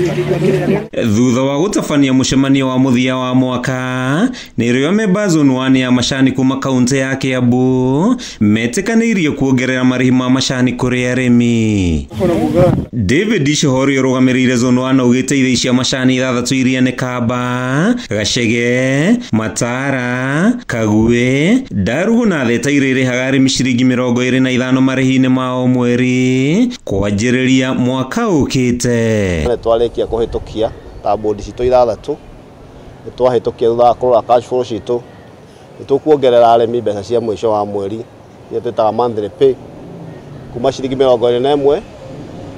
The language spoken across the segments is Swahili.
Thutha wa gutabania mucemanio wa muthia wa mwaka nirio members onwani ya macani kuma kaunti ya Kiambu metikanirie kuongerera marihi ma macani kuri arimi. David Ishohori rugamirire zone 1 ugite ithei cia macani 6 iria ni Kamba, Gacege, Matara, Kagwe, Darugu na Theta irire hagari ciringi 25 marihi-ini mao mweri kwanjiriria mwaka ukite. Twarikia kuhitukia ta bondi cito 6 twahitukia thutha wa kurora cash flow cito tukuongerera arimi mbeca cia mwisho wa mweri ya twitaga monthly pay kuma ciringi 21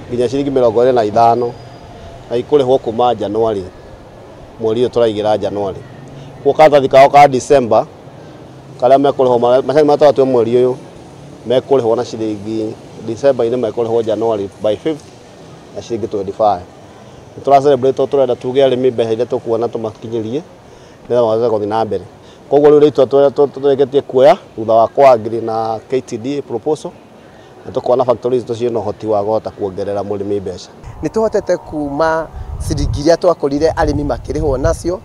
nginya ciringi 25 na ikurihwo kuma January mweri turaigira January kwa kadathi kao ka December kala mekurihwo macani matatwa mweri uyu mekurihwo na ciringi December ine mekurihwo January by 5th na ciringi 25. Tura celebrate turenda tuge arimi mbeca ile tukuona tumakinyirie ndio waza kuthi na mbere. Koguo riu ritu turegetie kuoya thutha wa kwa agree na KTD proposal na tukuona factories tucio no hoti wa gota kuongerera murimi mbeca. Ni tuhotete kuma ciringi iria twakorire arimi makirihwo nacio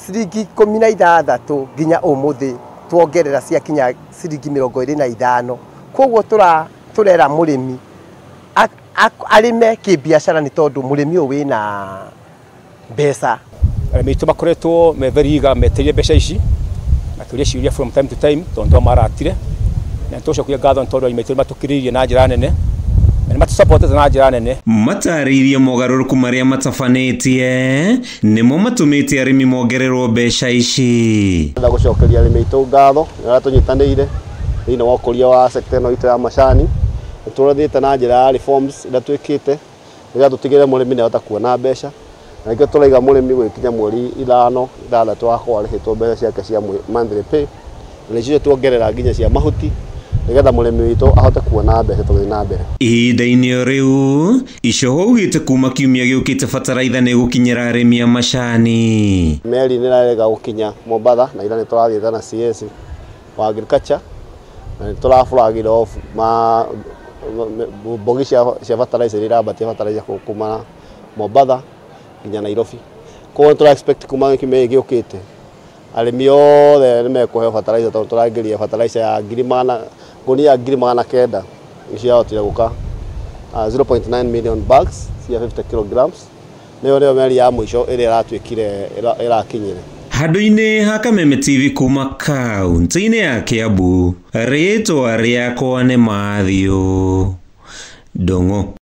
ciringi 16 nginya umuthi tuongerera cia kinya ciringi 25. Koguo turera murimi arime kibiashara ni tondu murimi uyu wina mbeca. Arimi tumakoretwo meveriga meterie mbeca ici na turia ciuria from time to time tondu maratire na tucokia ngatho tondu imetire matukiririe na njira nene na matusupport na njira nene. Mataririe mogaruruku maria matafanetie nimo matumite arimi mongererwo mbeca ici. Nda gucokeria arimi itu ngatho na tunyitanire thina wa kuria wa sector no itu ya macani turathite na njira ya reforms ida twikite niga tutigire murimi ne atakuona mbeca na ikio turaiga murimi gwikinya mweri 5 wa kwarihitwo mbeca ciake cia monthly pay na cio tuongerera nginya cia mahuti nigetha murimi witu ahote kuona mbeca tuthi na mbere. Ihinda-ini riu Ishoho ugite kuma kiumia giukite bataraitha ni gukinyira arimi a macani. Meri ni rarega gukinya Mombatha na ira ni turathiite na CS wa agriculture na turaflagira off ma bogi cia fertilizer irabatia fertilizer kuma Mombatha nginya Nairobi. Kwa tura expect kuma kimwe giukite arimi othe ni mekuhe fertilizer tondu turangiria fertilizer ya gunia 900 cia hotire guka 0.9 million bags cia 50 kilograms niyo meri ya mwisho iri iratwikire irakinyire. Handu-ini ha Kameme TV kuma kaunti-ini ya Kiambu, ritwa riakwa ni Mathew Ndung'u.